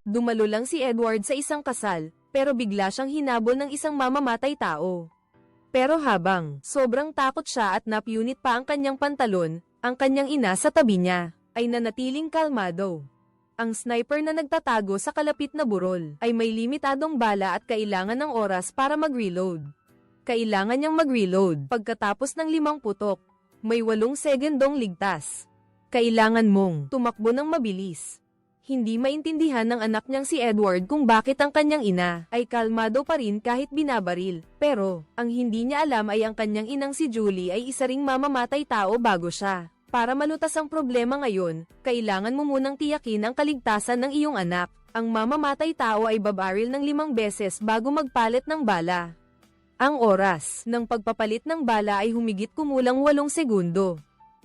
Dumalo lang si Edward sa isang kasal, pero bigla siyang hinabol ng isang mamamatay tao. Pero habang sobrang takot siya at napunit pa ang kanyang pantalon, ang kanyang ina sa tabi niya ay nanatiling kalmado. Ang sniper na nagtatago sa kalapit na burol ay may limitadong bala at kailangan ng oras para mag-reload. Kailangan niyang mag-reload pagkatapos ng 5 putok. May 8 segundong ligtas. Kailangan mong tumakbo ng mabilis. Hindi maintindihan ng anak niyang si Edward kung bakit ang kanyang ina ay kalmado pa rin kahit binabaril. Pero, ang hindi niya alam ay ang kanyang inang si Julie ay isa ring mamamatay tao bago siya. Para malutas ang problema ngayon, kailangan mo munang tiyakin ang kaligtasan ng iyong anak. Ang mamamatay tao ay babaril ng 5 beses bago magpalit ng bala. Ang oras ng pagpapalit ng bala ay humigit kumulang 8 segundo.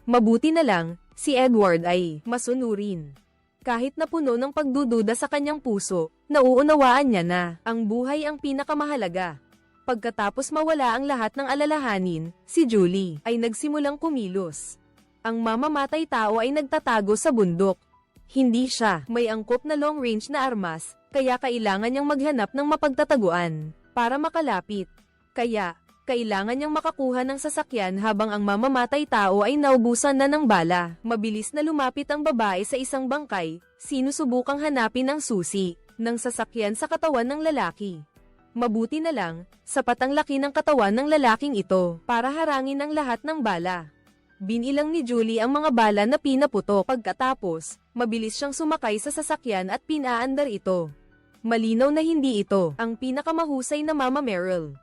Mabuti na lang, si Edward ay masunurin. Kahit na puno ng pagdududa sa kanyang puso, nauunawaan niya na ang buhay ang pinakamahalaga. Pagkatapos mawala ang lahat ng alalahanin, si Julie ay nagsimulang kumilos. Ang mamamatay tao ay nagtatago sa bundok. Hindi siya may angkop na long-range na armas, kaya kailangan niyang maghanap ng mapagtataguan para makalapit. Kaya, kailangan niyang makakuha ng sasakyan habang ang mamamatay tao ay naubusan na ng bala. Mabilis na lumapit ang babae sa isang bangkay, sinusubukang hanapin ang susi ng sasakyan sa katawan ng lalaki. Mabuti na lang, sapat ang laki ng katawan ng lalaking ito para harangin ang lahat ng bala. Binilang ni Julie ang mga bala na pinaputok. Pagkatapos, mabilis siyang sumakay sa sasakyan at pinaandar ito. Malinaw na hindi ito ang pinakamahusay na Mama Meryl.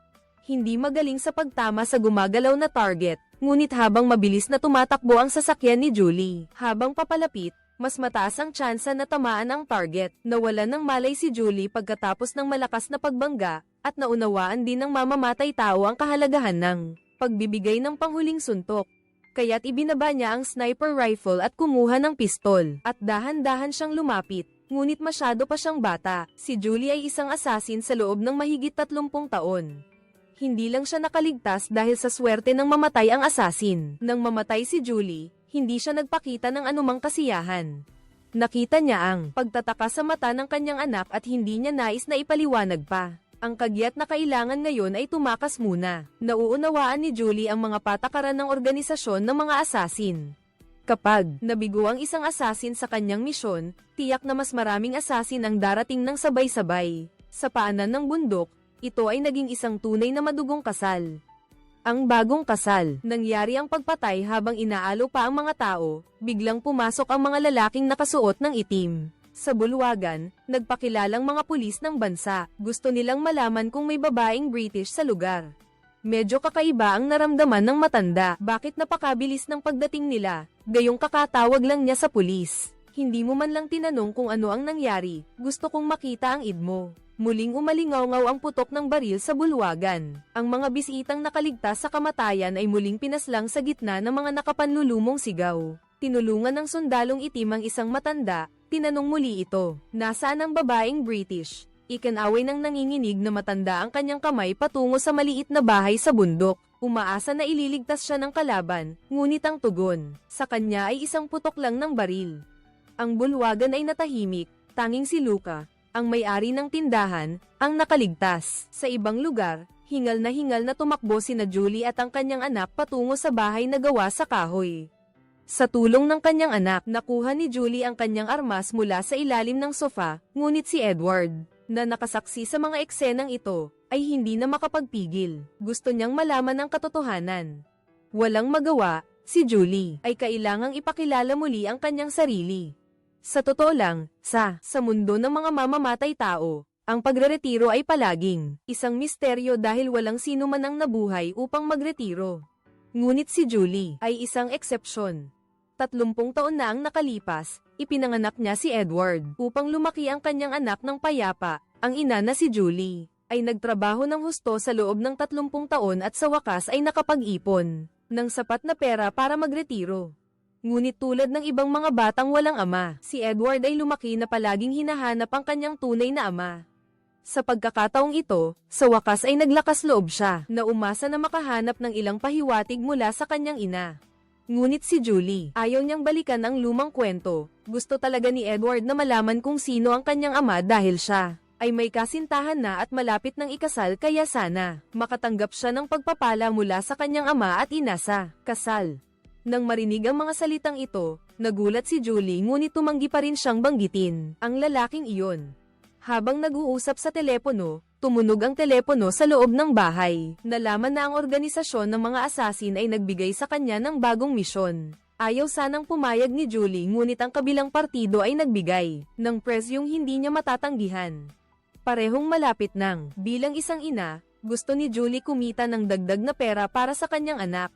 Hindi magaling sa pagtama sa gumagalaw na target, ngunit habang mabilis na tumatakbo ang sasakyan ni Julie, habang papalapit, mas mataas ang tsansa na tamaan ang target. Nawalan ng malay si Julie pagkatapos ng malakas na pagbangga, at naunawaan din ng mamamatay tao ang kahalagahan ng pagbibigay ng panghuling suntok. Kaya't ibinaba niya ang sniper rifle at kumuha ng pistol, at dahan-dahan siyang lumapit. Ngunit masyado pa siyang bata, si Julie ay isang assassin sa loob ng mahigit 30 taon. Hindi lang siya nakaligtas dahil sa swerte ng mamatay ang assassin. Nang mamatay si Julie, hindi siya nagpakita ng anumang kasiyahan. Nakita niya ang pagtataka sa mata ng kanyang anak at hindi niya nais na ipaliwanag pa. Ang kagyat na kailangan ngayon ay tumakas muna. Nauunawaan ni Julie ang mga patakaran ng organisasyon ng mga assassin. Kapag nabigo ang isang assassin sa kanyang misyon, tiyak na mas maraming assassin ang darating ng sabay-sabay. Sa paanan ng bundok, ito ay naging isang tunay na madugong kasal. Ang bagong kasal, nangyari ang pagpatay habang inaalo pa ang mga tao, biglang pumasok ang mga lalaking nakasuot ng itim. Sa bulwagan, nagpakilalang mga pulis ng bansa, gusto nilang malaman kung may babaeng British sa lugar. Medyo kakaiba ang naramdaman ng matanda, bakit napakabilis ng pagdating nila, gayong kakatawag lang niya sa pulis. Hindi mo man lang tinanong kung ano ang nangyari, gusto kong makita ang id mo. Muling umalingaw-ngaw ang putok ng baril sa bulwagan. Ang mga bisitang nakaligtas sa kamatayan ay muling pinaslang sa gitna ng mga nakapanlulumong sigaw. Tinulungan ng sundalong itim ang isang matanda, tinanong muli ito, nasaan ang babaeng British? Ikinaway ng nanginginig na matanda ang kanyang kamay patungo sa maliit na bahay sa bundok. Umaasa na ililigtas siya ng kalaban, ngunit ang tugon sa kanya ay isang putok lang ng baril. Ang bulwagan ay natahimik, tanging si Luca, ang may-ari ng tindahan, ang nakaligtas. Sa ibang lugar, hingal na tumakbo sina Julie at ang kanyang anak patungo sa bahay na gawa sa kahoy. Sa tulong ng kanyang anak, nakuha ni Julie ang kanyang armas mula sa ilalim ng sofa, ngunit si Edward, na nakasaksi sa mga eksenang ito, ay hindi na makapagpigil. Gusto niyang malaman ang katotohanan. Walang magawa, si Julie ay kailangang ipakilala muli ang kanyang sarili. Sa totoo lang, sa mundo ng mga mamamatay tao, ang pagreretiro ay palaging isang misteryo dahil walang sino man ang nabuhay upang magretiro. Ngunit si Julie ay isang eksepsyon. 30 taon na ang nakalipas, ipinanganak niya si Edward upang lumaki ang kanyang anak ng payapa. Ang ina na si Julie ay nagtrabaho ng husto sa loob ng 30 taon at sa wakas ay nakapag-ipon ng sapat na pera para magretiro. Ngunit tulad ng ibang mga batang walang ama, si Edward ay lumaki na palaging hinahanap ang kanyang tunay na ama. Sa pagkakataong ito, sa wakas ay naglakas loob siya, na umasa na makahanap ng ilang pahiwatig mula sa kanyang ina. Ngunit si Julie, ayaw niyang balikan ang lumang kwento. Gusto talaga ni Edward na malaman kung sino ang kanyang ama dahil siya ay may kasintahan na at malapit ng ikasal, kaya sana makatanggap siya ng pagpapala mula sa kanyang ama at ina sa kasal. Nang marinig ang mga salitang ito, nagulat si Julie ngunit tumanggi pa rin siyang banggitin ang lalaking iyon. Habang nag-uusap sa telepono, tumunog ang telepono sa loob ng bahay. Nalaman na ang organisasyon ng mga assassin ay nagbigay sa kanya ng bagong misyon. Ayaw sanang pumayag ni Julie ngunit ang kabilang partido ay nagbigay ng presyong hindi niya matatanggihan. Parehong malapit nang, bilang isang ina, gusto ni Julie kumita ng dagdag na pera para sa kanyang anak.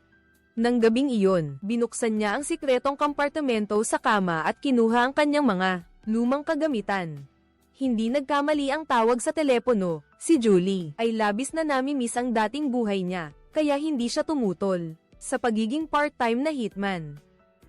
Nang gabing iyon, binuksan niya ang sikretong kompartimento sa kama at kinuha ang kanyang mga lumang kagamitan. Hindi nagkamali ang tawag sa telepono, si Julie ay labis na nami-miss ang dating buhay niya, kaya hindi siya tumutol sa pagiging part-time na hitman.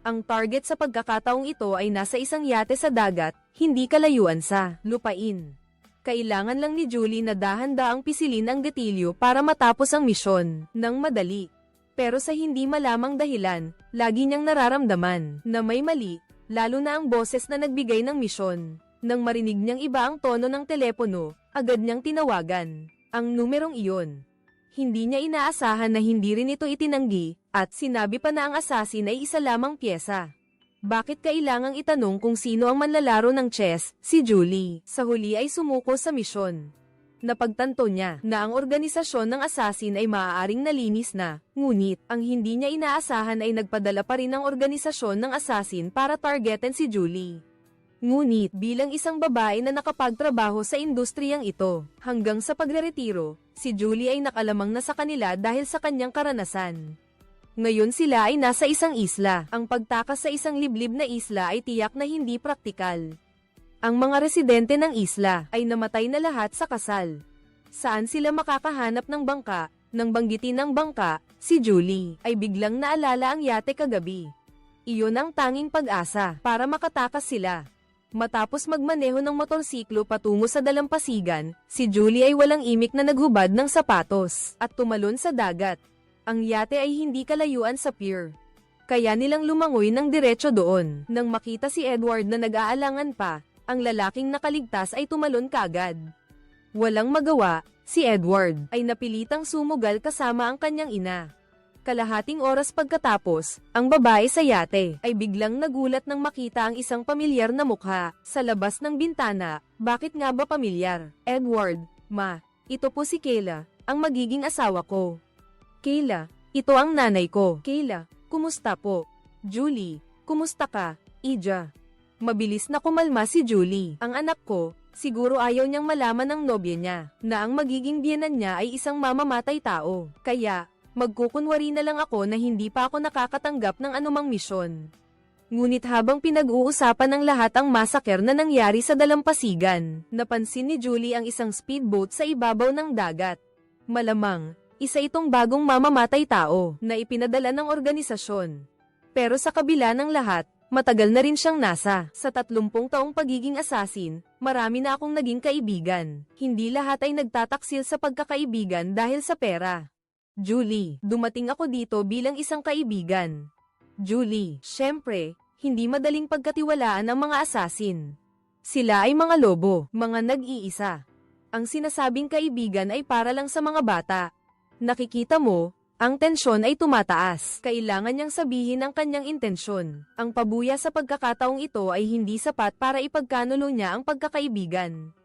Ang target sa pagkakataong ito ay nasa isang yate sa dagat, hindi kalayuan sa lupain. Kailangan lang ni Julie na dahan-daang pisilin ang gatilyo para matapos ang misyon ng madali. Pero sa hindi malamang dahilan, lagi niyang nararamdaman na may mali, lalo na ang boses na nagbigay ng misyon. Nang marinig niyang iba ang tono ng telepono, agad niyang tinawagan ang numerong iyon. Hindi niya inaasahan na hindi rin ito itinanggi, at sinabi pa na ang assassin ay isa lamang pyesa. Bakit kailangang itanong kung sino ang manlalaro ng chess? Si Julie, sa huli ay sumuko sa misyon. Napagtanto niya na ang organisasyon ng assassin ay maaaring nalinis na, ngunit ang hindi niya inaasahan ay nagpadala pa rin ang organisasyon ng assassin para targetin si Julie. Ngunit bilang isang babae na nakapagtrabaho sa industriyang ito, hanggang sa pagreretiro, si Julie ay nakalamang na sa kanila dahil sa kanyang karanasan. Ngayon sila ay nasa isang isla. Ang pagtakas sa isang liblib na isla ay tiyak na hindi praktikal. Ang mga residente ng isla ay namatay na lahat sa kasal. Saan sila makakahanap ng bangka? Nang banggitin ng bangka, si Julie ay biglang naalala ang yate kagabi. Iyon ang tanging pag-asa para makatakas sila. Matapos magmaneho ng motorsiklo patungo sa dalampasigan, si Julie ay walang imik na naghubad ng sapatos at tumalon sa dagat. Ang yate ay hindi kalayuan sa pier. Kaya nilang lumangoy ng diretso doon. Nang makita si Edward na nag-aalangan pa, ang lalaking nakaligtas ay tumalon kagad. Walang magawa, si Edward ay napilitang sumugal kasama ang kanyang ina. Kalahating oras pagkatapos, ang babae sa yate ay biglang nagulat nang makita ang isang pamilyar na mukha sa labas ng bintana. Bakit nga ba pamilyar? Edward, ma, ito po si Kayla, ang magiging asawa ko. Kayla, ito ang nanay ko. Kayla, kumusta po? Julie, kumusta ka? Ija. Mabilis na kumalma si Julie. Ang anak ko, siguro ayaw niyang malaman ng nobya niya na ang magiging biyenan niya ay isang mamamatay tao. Kaya, magkukunwari na lang ako na hindi pa ako nakakatanggap ng anumang misyon. Ngunit habang pinag-uusapan ng lahat ang masaker na nangyari sa dalampasigan, napansin ni Julie ang isang speedboat sa ibabaw ng dagat. Malamang, isa itong bagong mamamatay tao na ipinadala ng organisasyon. Pero sa kabila ng lahat, matagal na rin siyang nasa. Sa 30 taong pagiging assassin, marami na akong naging kaibigan. Hindi lahat ay nagtataksil sa pagkakaibigan dahil sa pera. Julie, dumating ako dito bilang isang kaibigan. Julie, syempre, hindi madaling pagkatiwalaan ang mga assassin. Sila ay mga lobo, mga nag-iisa. Ang sinasabing kaibigan ay para lang sa mga bata. Nakikita mo, ang tensyon ay tumataas. Kailangan niyang sabihin ang kanyang intensyon. Ang pabuya sa pagkakataong ito ay hindi sapat para ipagkanulo niya ang pagkakaibigan.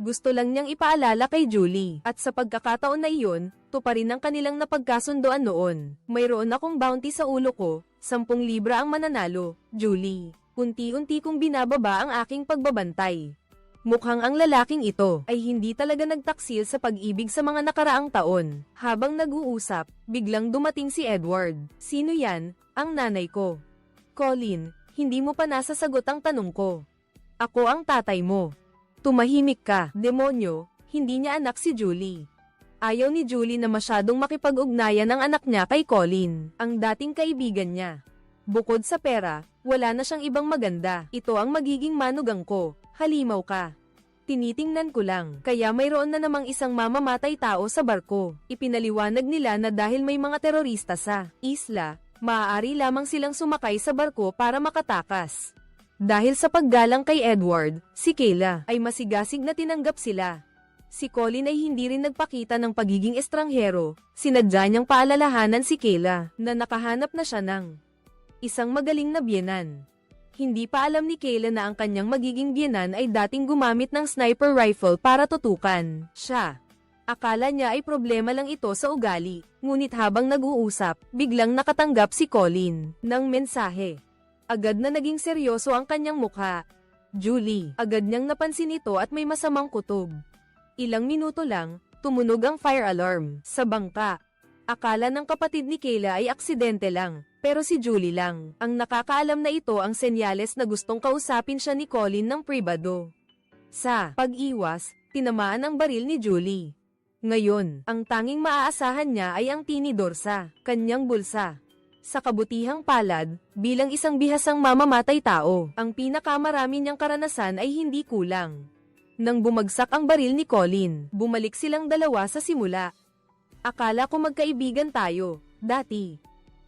Gusto lang niyang ipaalala kay Julie, at sa pagkakataon na iyon, tuparin ang kanilang napagkasundoan noon. Mayroon akong bounty sa ulo ko, 10 libra ang mananalo. Julie, unti-unti kong binababa ang aking pagbabantay. Mukhang ang lalaking ito ay hindi talaga nagtaksil sa pag-ibig sa mga nakaraang taon. Habang nag-uusap, biglang dumating si Edward. Sino yan? Ang nanay ko. Colin, hindi mo pa nasasagot ang tanong ko. Ako ang tatay mo. Tumahimik ka, demonyo. Hindi niya anak si Julie. Ayaw ni Julie na masyadong makipag-ugnayan ang anak niya kay Colin, ang dating kaibigan niya. Bukod sa pera, wala na siyang ibang maganda. Ito ang magiging manugang ko. Halimaw ka. Tinitingnan ko lang, kaya mayroon na namang isang mamamatay tao sa barko. Ipinaliwanag nila na dahil may mga terorista sa isla, maaari lamang silang sumakay sa barko para makatakas. Dahil sa paggalang kay Edward, si Kayla ay masigasig na tinanggap sila. Si Colin ay hindi rin nagpakita ng pagiging estranghero, sinadya niyang paalalahanan si Kayla na nakahanap na siya ng isang magaling na biyenan. Hindi pa alam ni Kayla na ang kanyang magiging biyenan ay dating gumamit ng sniper rifle para tutukan siya. Akala niya ay problema lang ito sa ugali, ngunit habang nag-uusap, biglang nakatanggap si Colin ng mensahe. Agad na naging seryoso ang kanyang mukha. Julie, agad niyang napansin ito at may masamang kutob. Ilang minuto lang, tumunog ang fire alarm sa bangka. Akala ng kapatid ni Kayla ay aksidente lang, pero si Julie lang ang nakakaalam na ito ang senyales na gustong kausapin siya ni Colin ng pribado. Sa pag-iwas, tinamaan ang baril ni Julie. Ngayon, ang tanging maaasahan niya ay ang tinidor sa kanyang bulsa. Sa kabutihang palad, bilang isang bihasang mamamatay tao, ang pinakamarami niyang karanasan ay hindi kulang. Nang bumagsak ang baril ni Colin, bumalik silang dalawa sa simula. Akala ko magkaibigan tayo, dati.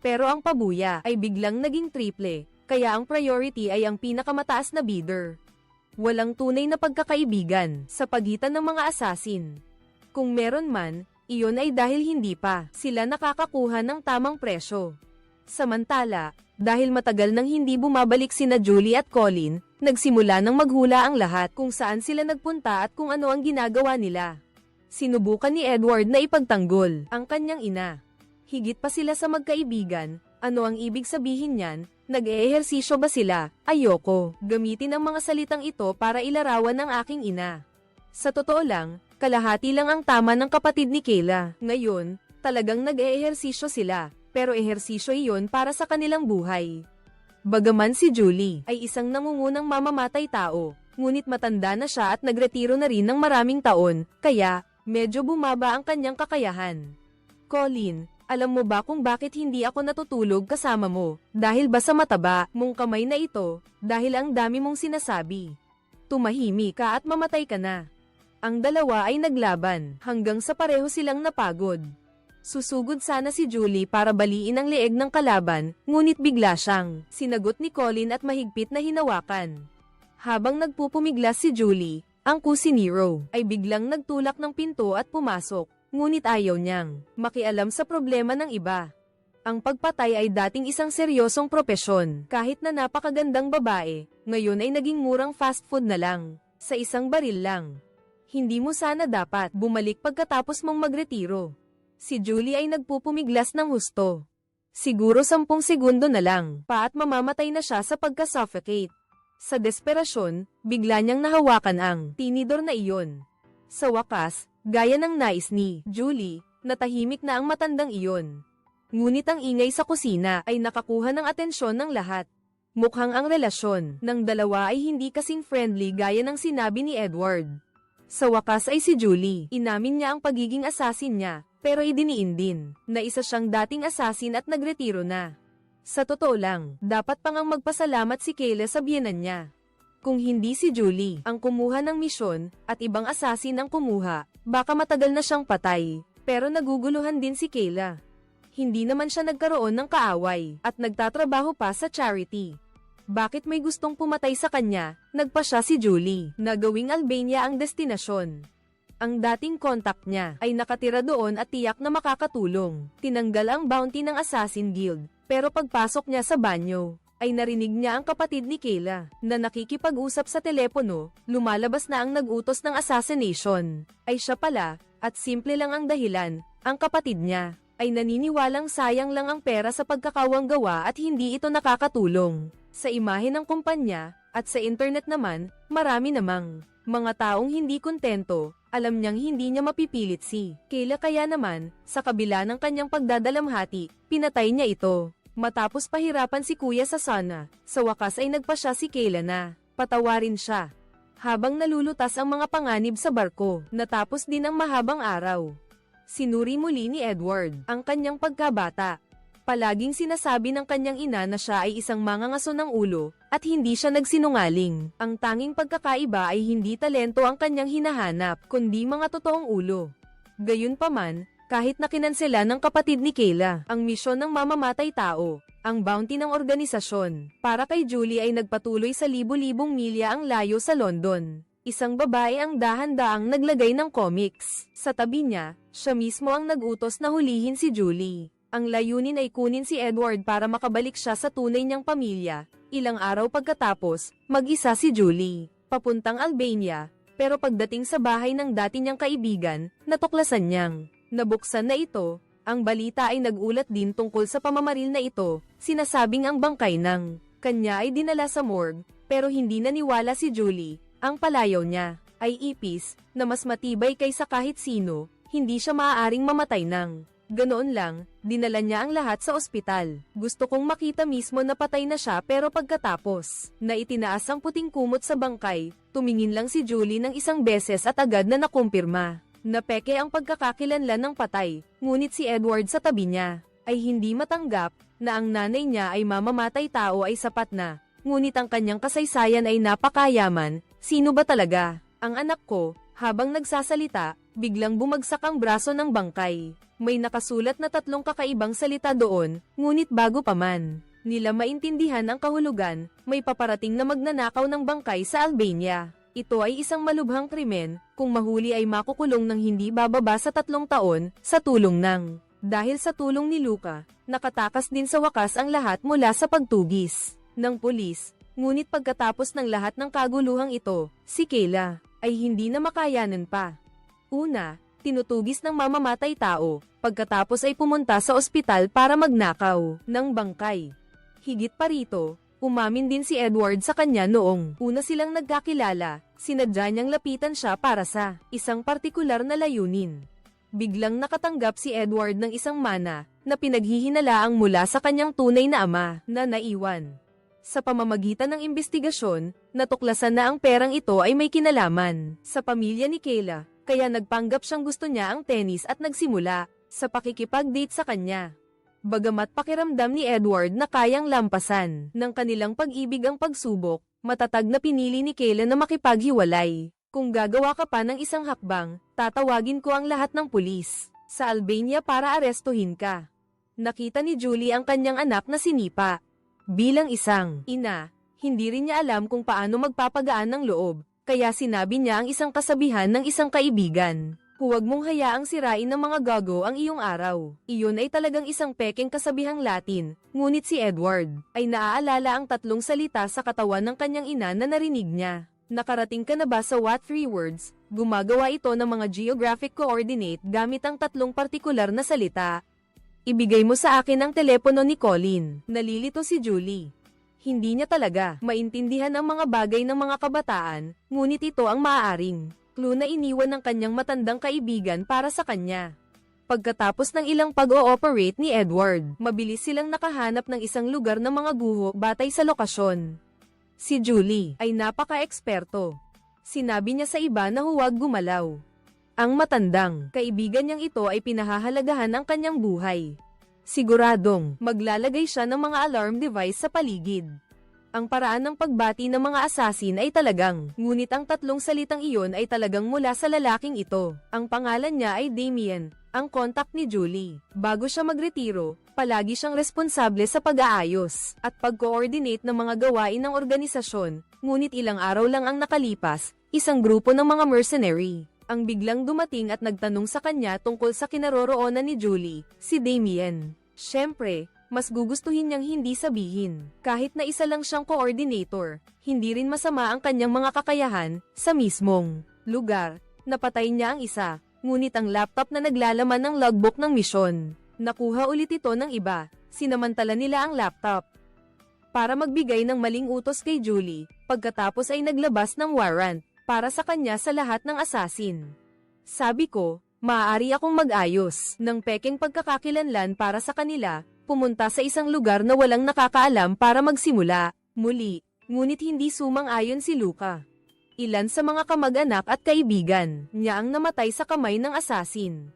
Pero ang pabuya ay biglang naging triple, kaya ang priority ay ang pinakamataas na bidder. Walang tunay na pagkakaibigan sa pagitan ng mga assassin. Kung meron man, iyon ay dahil hindi pa sila nakakakuha ng tamang presyo. Samantala, dahil matagal nang hindi bumabalik sina Julie at Colin, nagsimula nang maghula ang lahat kung saan sila nagpunta at kung ano ang ginagawa nila. Sinubukan ni Edward na ipagtanggol ang kanyang ina. Higit pa sila sa magkaibigan, ano ang ibig sabihin niyan? Nag-eehersisyo ba sila? Ayoko gamitin ang mga salitang ito para ilarawan ng aking ina. Sa totoo lang, kalahati lang ang tama ng kapatid ni Kayla. Ngayon, talagang nag-eehersisyo sila. Pero ehersisyo iyon para sa kanilang buhay. Bagaman si Julie ay isang nangungunang mamamatay tao, ngunit matanda na siya at nagretiro na rin ng maraming taon, kaya medyo bumaba ang kanyang kakayahan. Colin, alam mo ba kung bakit hindi ako natutulog kasama mo? Dahil ba sa mataba mong kamay na ito, dahil ang dami mong sinasabi. Tumahimik ka at mamatay ka na. Ang dalawa ay naglaban hanggang sa pareho silang napagod. Susugod sana si Julie para baliin ang leeg ng kalaban, ngunit bigla siyang sinagot ni Colin at mahigpit na hinawakan. Habang nagpupumiglas si Julie, ang kusinero ay biglang nagtulak ng pinto at pumasok, ngunit ayaw niyang makialam sa problema ng iba. Ang pagpatay ay dating isang seryosong propesyon, kahit na napakagandang babae, ngayon ay naging murang fast food na lang, sa isang baril lang. Hindi mo sana dapat bumalik pagkatapos mong magretiro. Si Julie ay nagpupumiglas ng husto. Siguro 10 segundo na lang, pa at mamamatay na siya sa pagka-suffocate. Sa desperasyon, bigla niyang nahawakan ang tinidor na iyon. Sa wakas, gaya ng nais ni Julie, natahimik na ang matandang iyon. Ngunit ang ingay sa kusina ay nakakuha ng atensyon ng lahat. Mukhang ang relasyon ng dalawa ay hindi kasing friendly gaya ng sinabi ni Edward. Sa wakas ay si Julie, inamin niya ang pagiging assassin niya. Pero idiniin din na isa siyang dating assassin at nagretiro na. Sa totoo lang, dapat pang ang magpasalamat si Kayla sa biyenan niya. Kung hindi si Julie ang kumuha ng misyon at ibang assassin ang kumuha, baka matagal na siyang patay. Pero naguguluhan din si Kayla. Hindi naman siya nagkaroon ng kaaway at nagtatrabaho pa sa charity. Bakit may gustong pumatay sa kanya? Nagpa siya si Julie na gawing Albania ang destinasyon. Ang dating contact niya ay nakatira doon at tiyak na makakatulong. Tinanggal ang bounty ng Assassin Guild, pero pagpasok niya sa banyo, ay narinig niya ang kapatid ni Kayla, na nakikipag-usap sa telepono. Lumalabas na ang nag-utos ng assassination ay siya pala, at simple lang ang dahilan. Ang kapatid niya ay naniniwalang sayang lang ang pera sa pagkakawang gawa at hindi ito nakakatulong sa imahe ng kumpanya, at sa internet naman, marami namang mga taong hindi kontento. Alam niyang hindi niya mapipilit si Kayla, kaya naman, sa kabila ng kanyang pagdadalamhati, pinatay niya ito. Matapos pahirapan si kuya sa sana, sa wakas ay nagpa siya si Kayla na patawarin siya. Habang nalulutas ang mga panganib sa barko, natapos din ang mahabang araw. Sinuri muli ni Edward ang kanyang pagkabata. Palaging sinasabi ng kanyang ina na siya ay isang mangangaso ng ulo, at hindi siya nagsinungaling. Ang tanging pagkakaiba ay hindi talento ang kanyang hinahanap, kundi mga totoong ulo. Gayunpaman, kahit na kinansela ng kapatid ni Kayla ang misyon ng mamamatay tao. Ang bounty ng organisasyon para kay Julie ay nagpatuloy sa libu-libong milya ang layo sa London. Isang babae ang dahan-daang naglagay ng comics. Sa tabi niya, siya mismo ang nag-utos na hulihin si Julie. Ang layunin ay kunin si Edward para makabalik siya sa tunay niyang pamilya. Ilang araw pagkatapos, mag-isa si Julie, papuntang Albania, pero pagdating sa bahay ng dati niyang kaibigan, natuklasan niyang nabuksan na ito. Ang balita ay nag-ulat din tungkol sa pamamaril na ito, sinasabing ang bangkay ng kanya ay dinala sa morgue, pero hindi naniwala si Julie. Ang palayaw niya ay ipis, na mas matibay kaysa kahit sino, hindi siya maaaring mamatay ng ganoon lang, dinala niya ang lahat sa ospital. Gusto kong makita mismo na patay na siya pero pagkatapos na itinaas ang puting kumot sa bangkay, tumingin lang si Julie ng isang beses at agad na nakumpirma na peke ang pagkakakilanlan ng patay, ngunit si Edward sa tabi niya ay hindi matanggap na ang nanay niya ay mamamatay tao ay sapat na, ngunit ang kanyang kasaysayan ay napakayaman. Sino ba talaga ang anak ko? Habang nagsasalita, biglang bumagsak ang braso ng bangkay. May nakasulat na 3 kakaibang salita doon, ngunit bago pa man nila maintindihan ang kahulugan, may paparating na magnanakaw ng bangkay sa Albania. Ito ay isang malubhang krimen, kung mahuli ay makukulong ng hindi bababa sa 3 taon, sa tulong ng. Dahil sa tulong ni Luca, nakatakas din sa wakas ang lahat mula sa pagtugis ng pulis. Ngunit pagkatapos ng lahat ng kaguluhang ito, si Kayla ay hindi na makayanan pa. Una, tinutugis ng mamamatay tao, pagkatapos ay pumunta sa ospital para magnakaw ng bangkay. Higit pa rito, umamin din si Edward sa kanya noong una silang nagkakilala, sinadya niyang lapitan siya para sa isang partikular na layunin. Biglang nakatanggap si Edward ng isang mana na pinaghihinalaang mula sa kanyang tunay na ama na naiwan. Sa pamamagitan ng imbestigasyon, natuklasan na ang perang ito ay may kinalaman sa pamilya ni Kayla, kaya nagpanggap siyang gusto niya ang tennis at nagsimula sa pakikipag-date sa kanya. Bagamat pakiramdam ni Edward na kayang lampasan ng kanilang pag-ibig ang pagsubok, matatag na pinili ni Kayla na makipaghiwalay. Kung gagawa ka pa ng isang hakbang, tatawagin ko ang lahat ng pulis sa Albania para arestuhin ka. Nakita ni Julie ang kanyang anak na sinipa. Bilang isang ina, hindi rin niya alam kung paano magpapagaan ng loob, kaya sinabi niya ang isang kasabihan ng isang kaibigan. Huwag mong hayaang sirain ng mga gago ang iyong araw. Iyon ay talagang isang pekeng kasabihang Latin, ngunit si Edward ay naaalala ang 3 salita sa katawan ng kanyang ina na narinig niya. Nakarating ka na ba sa What 3 Words? Gumagawa ito ng mga geographic coordinate gamit ang 3 partikular na salita. Ibigay mo sa akin ang telepono ni Colin. Nalilito si Julie. Hindi niya talaga maintindihan ang mga bagay ng mga kabataan, ngunit ito ang maaaring clue na iniwan ng kanyang matandang kaibigan para sa kanya. Pagkatapos ng ilang pag-ooperate ni Edward, mabilis silang nakahanap ng isang lugar ng mga guho batay sa lokasyon. Si Julie ay napaka-eksperto. Sinabi niya sa iba na huwag gumalaw. Ang matandang kaibigan niyang ito ay pinahahalagahan ang kanyang buhay. Siguradong maglalagay siya ng mga alarm device sa paligid. Ang paraan ng pagbati ng mga assassin ay talagang, ngunit ang 3 salitang iyon ay talagang mula sa lalaking ito. Ang pangalan niya ay Damien, ang kontak ni Julie. Bago siya magretiro, palagi siyang responsable sa pag-aayos at pag-coordinate ng mga gawain ng organisasyon, ngunit ilang araw lang ang nakalipas, isang grupo ng mga mercenary ang biglang dumating at nagtanong sa kanya tungkol sa kinaroroonan ni Julie, si Damien. Siyempre, mas gugustuhin niyang hindi sabihin. Kahit na isa lang siyang coordinator, hindi rin masama ang kanyang mga kakayahan sa mismong lugar. Napatay niya ang isa, ngunit ang laptop na naglalaman ng logbook ng misyon. Nakuha ulit ito ng iba, sinamantala nila ang laptop para magbigay ng maling utos kay Julie, pagkatapos ay naglabas ng warrant para sa kanya sa lahat ng assassin. Sabi ko, maaari akong mag-ayos ng pekeng pagkakakilanlan para sa kanila, pumunta sa isang lugar na walang nakakaalam para magsimula muli, ngunit hindi sumang-ayon si Luca. Ilan sa mga kamag-anak at kaibigan niya ang namatay sa kamay ng assassin.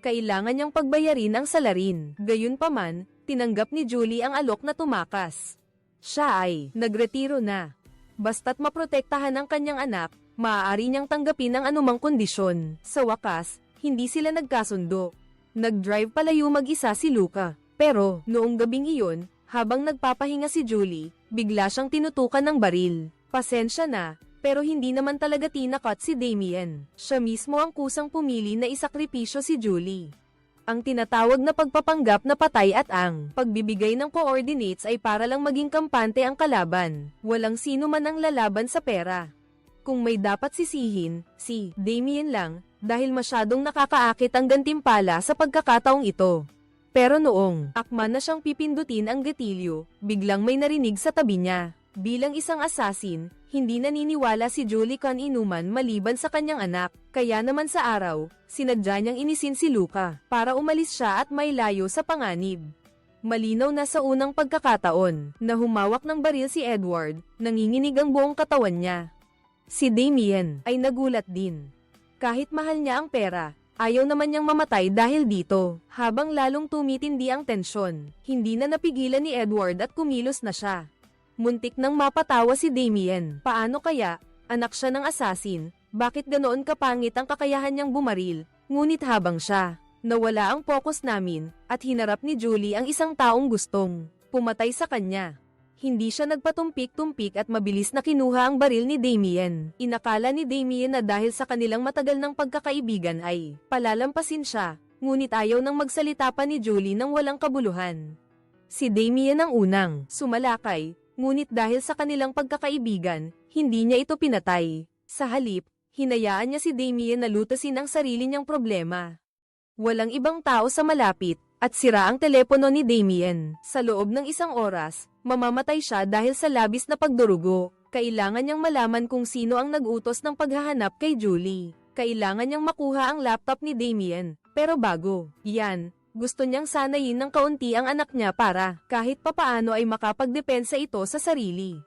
Kailangan niyang pagbayarin ang salarin. Gayunpaman, tinanggap ni Julie ang alok na tumakas. Siya ay nagretiro na. Basta't maprotektahan ang kanyang anak, maaari niyang tanggapin ang anumang kondisyon. Sa wakas, hindi sila nagkasundo. Nag-drive palayo mag-isa si Luca. Pero, noong gabing iyon, habang nagpapahinga si Julie, bigla siyang tinutukan ng baril. Pasensya na, pero hindi naman talaga tinakot si Damien. Siya mismo ang kusang pumili na isakripisyo si Julie. Ang tinatawag na pagpapanggap na patay at ang pagbibigay ng coordinates ay para lang maging kampante ang kalaban. Walang sino man ang lalaban sa pera. Kung may dapat sisihin, si Damien lang, dahil masyadong nakakaakit ang gantimpala sa pagkakataong ito. Pero noong akma na siyang pipindutin ang gatilyo, biglang may narinig sa tabi niya. Bilang isang assassin, hindi naniniwala si Julie kan inuman maliban sa kanyang anak. Kaya naman sa araw, sinadya niyang inisin si Luca para umalis siya at may layo sa panganib. Malinaw na sa unang pagkakataon na humawak ng baril si Edward, nanginginig ang buong katawan niya. Si Damien ay nagulat din. Kahit mahal niya ang pera, ayaw naman niyang mamatay dahil dito. Habang lalong tumitindi ang tensyon, hindi na napigilan ni Edward at kumilos na siya. Muntik nang mapatawa si Damien. Paano kaya? Anak siya ng assassin. Bakit ganoon kapangit ang kakayahan niyang bumaril? Ngunit habang siya, nawala ang focus namin, at hinarap ni Julie ang isang taong gustong pumatay sa kanya. Hindi siya nagpatumpik-tumpik at mabilis na kinuha ang baril ni Damien. Inakala ni Damien na dahil sa kanilang matagal ng pagkakaibigan ay palalampasin siya, ngunit ayaw nang magsalita pa ni Julie nang walang kabuluhan. Si Damien ang unang sumalakay, ngunit dahil sa kanilang pagkakaibigan, hindi niya ito pinatay. Sa halip, hinayaan niya si Damien na lutasin ang sarili niyang problema. Walang ibang tao sa malapit, at sira ang telepono ni Damien. Sa loob ng isang oras, mamamatay siya dahil sa labis na pagdurugo. Kailangan niyang malaman kung sino ang nag-utos ng paghahanap kay Julie. Kailangan niyang makuha ang laptop ni Damien. Pero bago yan, gusto niyang sanayin ng kaunti ang anak niya para kahit papaano ay makapagdepensa ito sa sarili.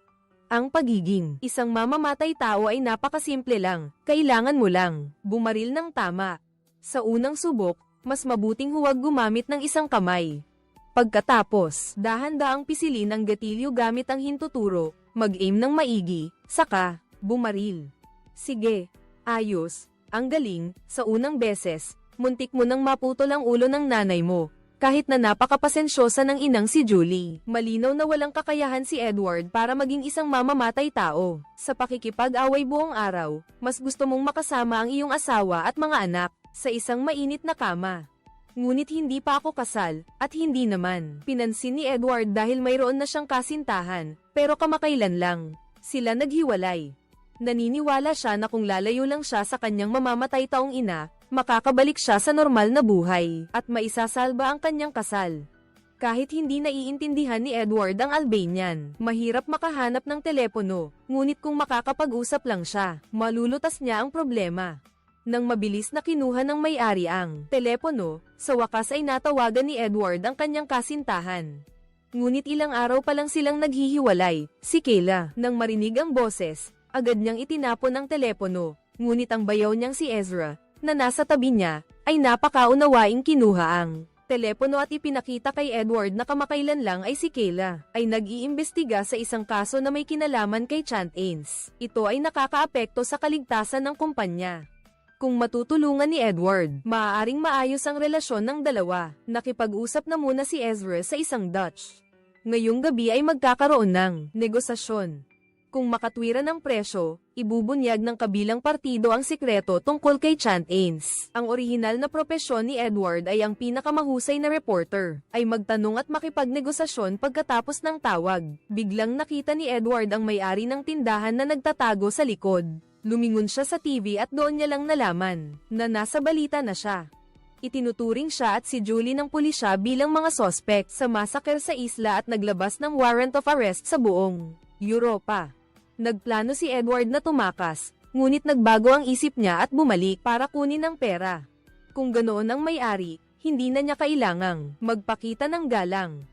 Ang pagiging isang mamamatay tao ay napakasimple lang. Kailangan mo lang bumaril ng tama. Sa unang subok, mas mabuting huwag gumamit ng isang kamay. Pagkatapos, dahan-daang pisilin ang gatilyo gamit ang hintuturo, mag-aim ng maigi, saka bumaril. Sige, ayos, ang galing. Sa unang beses, muntik mo nang maputol ang ulo ng nanay mo. Kahit na napakapasensyosa ng inang si Julie, malinaw na walang kakayahan si Edward para maging isang mamamatay tao. Sa pakikipag-away buong araw, mas gusto mong makasama ang iyong asawa at mga anak sa isang mainit na kama. Ngunit hindi pa ako kasal, at hindi naman pinansin ni Edward dahil mayroon na siyang kasintahan, pero kamakailan lang sila naghiwalay. Naniniwala siya na kung lalayo lang siya sa kanyang mamamatay taong ina, makakabalik siya sa normal na buhay, at maisasalba ang kanyang kasal. Kahit hindi naiintindihan ni Edward ang Albanian, mahirap makahanap ng telepono, ngunit kung makakapag-usap lang siya, malulutas niya ang problema. Nang mabilis na kinuha ng may-ari ang telepono, sa wakas ay natawagan ni Edward ang kanyang kasintahan. Ngunit ilang araw pa lang silang naghihiwalay, si Kayla. Nang marinig ang boses, agad niyang itinapon ang telepono, ngunit ang bayaw niyang si Ezra, na nasa tabi niya, ay napakaunawaing kinuha ang telepono at ipinakita kay Edward na kamakailan lang ay si Kayla ay nag-iimbestiga sa isang kaso na may kinalaman kay Chant Ains. Ito ay nakakaapekto sa kaligtasan ng kumpanya. Kung matutulungan ni Edward, maaaring maayos ang relasyon ng dalawa. Nakipag-usap na muna si Ezra sa isang Dutch. Ngayong gabi ay magkakaroon ng negosasyon. Kung makatwiran ang presyo, ibubunyag ng kabilang partido ang sikreto tungkol kay Chant Ains. Ang orihinal na propesyon ni Edward ay ang pinakamahusay na reporter, ay magtanong at makipagnegosasyon pagkatapos ng tawag. Biglang nakita ni Edward ang may-ari ng tindahan na nagtatago sa likod. Lumingon siya sa TV at doon niya lang nalaman na nasa balita na siya. Itinuturing siya at si Julie ng pulisya bilang mga sospek sa massacre sa isla at naglabas ng warrant of arrest sa buong Europa. Nagplano si Edward na tumakas, ngunit nagbago ang isip niya at bumalik para kunin ang pera. Kung ganoon ang may-ari, hindi na niya kailangang magpakita ng galang.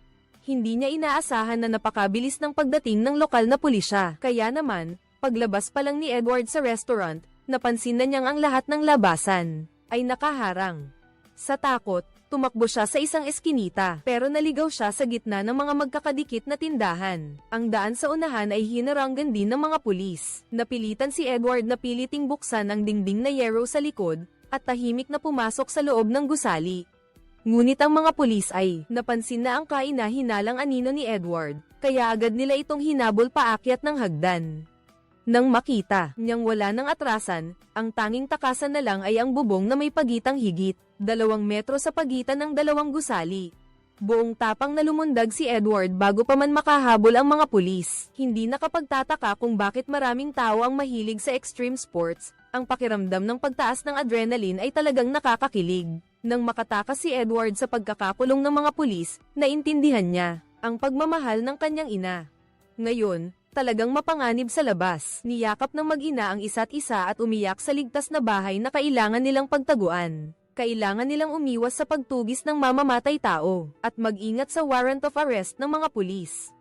Hindi niya inaasahan na napakabilis ng pagdating ng lokal na pulisya, kaya naman, paglabas pa lang ni Edward sa restaurant, napansin na niyang ang lahat ng labasan ay nakaharang. Sa takot, tumakbo siya sa isang eskinita, pero naligaw siya sa gitna ng mga magkakadikit na tindahan. Ang daan sa unahan ay hinaranggan din ng mga pulis. Napilitan si Edward na piliting buksan ang dingding na yero sa likod, at tahimik na pumasok sa loob ng gusali. Ngunit ang mga pulis ay napansin na ang kaina-hinalang anino ni Edward, kaya agad nila itong hinabol paakyat ng hagdan. Nang makita niyang wala ng atrasan, ang tanging takasan na lang ay ang bubong na may pagitang higit 2 metro sa pagitan ng dalawang gusali. Buong tapang na lumundag si Edward bago pa man makahabol ang mga pulis. Hindi nakapagtataka kung bakit maraming tao ang mahilig sa extreme sports. Ang pakiramdam ng pagtaas ng adrenaline ay talagang nakakakilig. Nang makatakas si Edward sa pagkakakulong ng mga pulis, naintindihan niya ang pagmamahal ng kanyang ina. Ngayon, talagang mapanganib sa labas. Niyakap ng mag-ina ang isa't isa at umiyak sa ligtas na bahay na kailangan nilang pagtaguan. Kailangan nilang umiwas sa pagtugis ng mamamatay tao, at mag-ingat sa warrant of arrest ng mga pulis.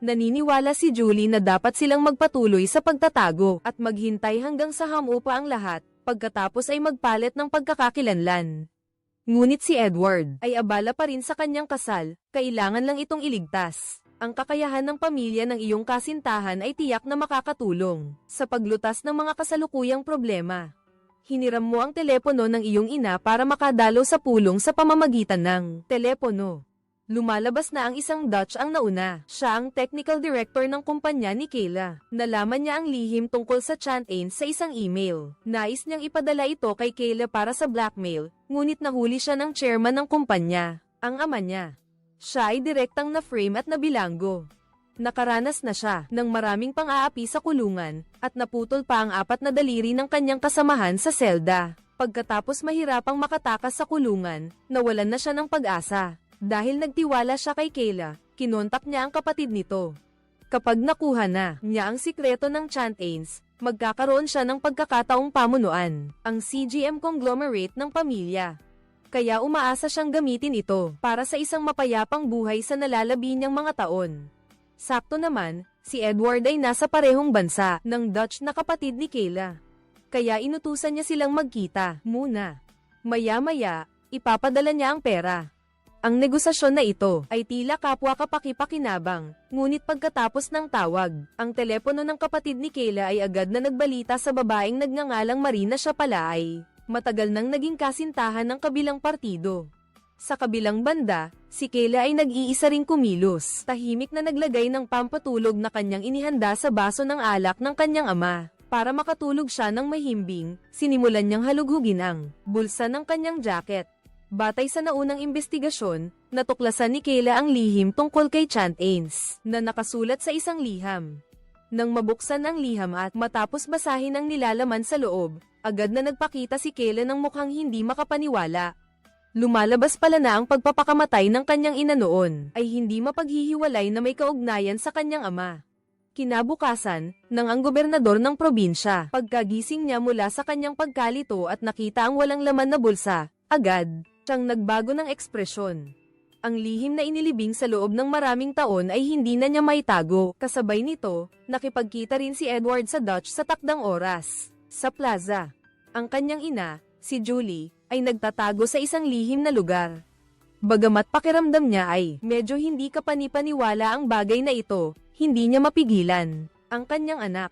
Naniniwala si Julie na dapat silang magpatuloy sa pagtatago, at maghintay hanggang sa hamupa ang lahat, pagkatapos ay magpalit ng pagkakakilanlan. Ngunit si Edward ay abala pa rin sa kanyang kasal, kailangan lang itong iligtas. Ang kakayahan ng pamilya ng iyong kasintahan ay tiyak na makakatulong sa paglutas ng mga kasalukuyang problema. Hiniram mo ang telepono ng iyong ina para makadalo sa pulong sa pamamagitan ng telepono. Lumalabas na ang isang Dutch ang nauna. Siya ang technical director ng kumpanya ni Kayla. Nalaman niya ang lihim tungkol sa Chant-Ains sa isang email. Nais niyang ipadala ito kay Kayla para sa blackmail, ngunit nahuli siya ng chairman ng kumpanya, ang ama niya. Siya ay direktang na-frame at nabilanggo. Nakaranas na siya ng maraming pang-aapi sa kulungan, at naputol pa ang 4 na daliri ng kanyang kasamahan sa selda. Pagkatapos mahirapang makatakas sa kulungan, nawalan na siya ng pag-asa. Dahil nagtiwala siya kay Kayla, kinontak niya ang kapatid nito. Kapag nakuha na niya ang sikreto ng Chant-Ains, magkakaroon siya ng pagkakataong pamunuan ang CGM conglomerate ng pamilya. Kaya umaasa siyang gamitin ito para sa isang mapayapang buhay sa nalalabi niyang mga taon. Sakto naman, si Edward ay nasa parehong bansa ng Dutch na kapatid ni Kayla. Kaya inutusan niya silang magkita muna. Maya-maya, ipapadala niya ang pera. Ang negosasyon na ito ay tila kapwa kapaki-pakinabang, ngunit pagkatapos ng tawag, ang telepono ng kapatid ni Kayla ay agad na nagbalita sa babaeng nagngangalang Marina. Siya pala ay matagal nang naging kasintahan ng kabilang partido. Sa kabilang banda, si Kayla ay nag-iisa ring kumilos. Tahimik na naglagay ng pampatulog na kanyang inihanda sa baso ng alak ng kanyang ama. Para makatulog siya ng mahimbing, sinimulan niyang halughugin ang bulsa ng kanyang jacket. Batay sa naunang investigasyon, natuklasan ni Kayla ang lihim tungkol kay Chant-Ains, na nakasulat sa isang liham. Nang mabuksan ang liham at matapos basahin ang nilalaman sa loob, agad na nagpakita si Kayla ng mukhang hindi makapaniwala. Lumalabas pala na ang pagpapakamatay ng kanyang ina noon ay hindi mapaghihiwalay na may kaugnayan sa kanyang ama. Kinabukasan, nang ang gobernador ng probinsya, pagkagising niya mula sa kanyang pagkalito at nakita ang walang laman na bulsa, agad siyang nagbago ng ekspresyon. Ang lihim na inilibing sa loob ng maraming taon ay hindi na niya maitago. Kasabay nito, nakipagkita rin si Edward sa Dutch sa takdang oras, sa plaza. Ang kanyang ina, si Julie, ay nagtatago sa isang lihim na lugar. Bagamat pakiramdam niya ay medyo hindi kapani-paniwala ang bagay na ito, hindi niya mapigilan ang kanyang anak.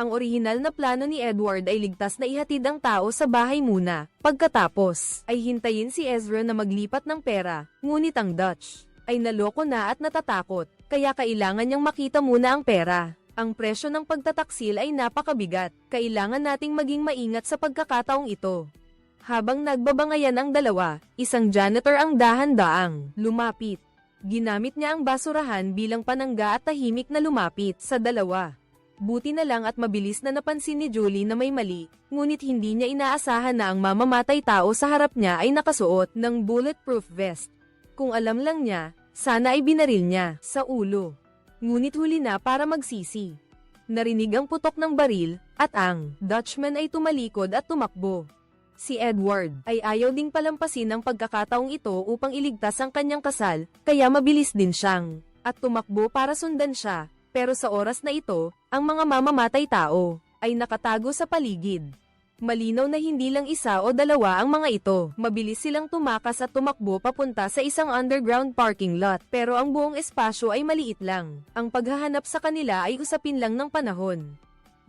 Ang orihinal na plano ni Edward ay ligtas na ihatid ang tao sa bahay muna, pagkatapos ay hintayin si Ezra na maglipat ng pera, ngunit ang Dutch ay naloko na at natatakot, kaya kailangan niyang makita muna ang pera. Ang presyo ng pagtataksil ay napakabigat, kailangan nating maging maingat sa pagkakataong ito. Habang nagbabangayan ang dalawa, isang janitor ang dahan-daang lumapit. Ginamit niya ang basurahan bilang panangga at tahimik na lumapit sa dalawa. Buti na lang at mabilis na napansin ni Julie na may mali, ngunit hindi niya inaasahan na ang mamamatay tao sa harap niya ay nakasuot ng bulletproof vest. Kung alam lang niya, sana ay binaril niya sa ulo. Ngunit huli na para magsisi. Narinig ang putok ng baril, at ang Dutchman ay tumalikod at tumakbo. Si Edward ay ayaw ding palampasin ang pagkakataong ito upang iligtas ang kanyang kasal, kaya mabilis din siyang at tumakbo para sundan siya. Pero sa oras na ito, ang mga mamamatay tao ay nakatago sa paligid. Malinaw na hindi lang isa o dalawa ang mga ito. Mabilis silang tumakas at tumakbo papunta sa isang underground parking lot. Pero ang buong espasyo ay maliit lang. Ang paghahanap sa kanila ay usapin lang ng panahon.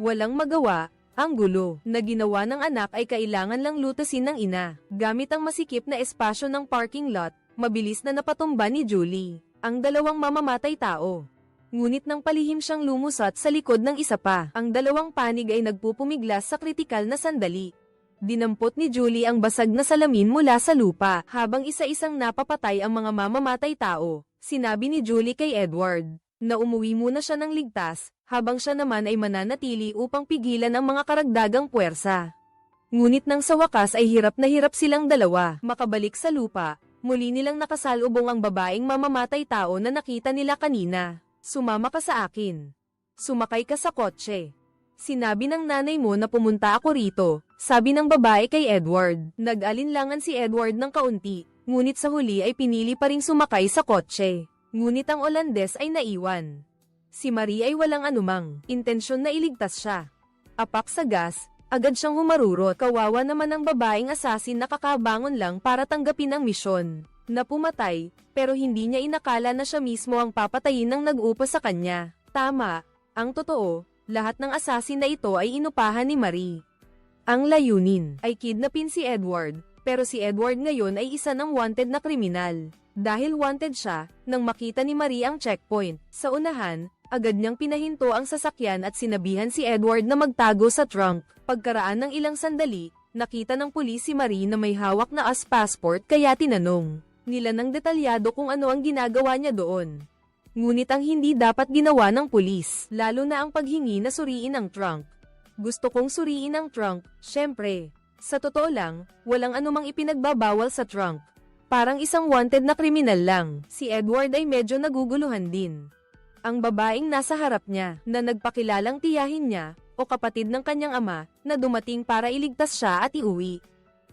Walang magawa, ang gulo na ginawa ng anak ay kailangan lang lutasin ng ina. Gamit ang masikip na espasyo ng parking lot, mabilis na napatumba ni Julie, ang dalawang mamamatay tao. Ngunit nang palihim siyang lumusot sa likod ng isa pa, ang dalawang panig ay nagpupumiglas sa kritikal na sandali. Dinampot ni Julie ang basag na salamin mula sa lupa, habang isa-isang napapatay ang mga mamamatay tao. Sinabi ni Julie kay Edward, na umuwi muna siya ng ligtas, habang siya naman ay mananatili upang pigilan ang mga karagdagang puwersa. Ngunit nang sa wakas ay hirap na hirap silang dalawa makabalik sa lupa, muli nilang nakasalubong ang babaeng mamamatay tao na nakita nila kanina. Sumama ka sa akin. Sumakay ka sa kotse. Sinabi ng nanay mo na pumunta ako rito, sabi ng babae kay Edward. Nag-alinlangan si Edward ng kaunti, ngunit sa huli ay pinili pa ring sumakay sa kotse. Ngunit ang Olandes ay naiwan. Si Marie ay walang anumang intensyon na iligtas siya. Apak sa gas, agad siyang humarurot. Kawawa naman ang babaeng asasin na kakabangon lang para tanggapin ang misyon. Na pumatay, pero hindi niya inakala na siya mismo ang papatayin ng nag-upa sa kanya. Tama, ang totoo, lahat ng asasin na ito ay inupahan ni Marie. Ang layunin ay kidnapin si Edward, pero si Edward ngayon ay isa ng wanted na kriminal. Dahil wanted siya, nang makita ni Marie ang checkpoint, sa unahan, agad niyang pinahinto ang sasakyan at sinabihan si Edward na magtago sa trunk. Pagkaraan ng ilang sandali, nakita ng pulis si Marie na may hawak na US passport kaya tinanong nila ng detalyado kung ano ang ginagawa niya doon. Ngunit ang hindi dapat ginawa ng pulis, lalo na ang paghingi na suriin ang trunk. Gusto kong suriin ang trunk, syempre. Sa totoo lang, walang anumang ipinagbabawal sa trunk. Parang isang wanted na kriminal lang. Si Edward ay medyo naguguluhan din. Ang babaeng nasa harap niya, na nagpakilalang tiyahin niya, o kapatid ng kanyang ama, na dumating para iligtas siya at iuwi.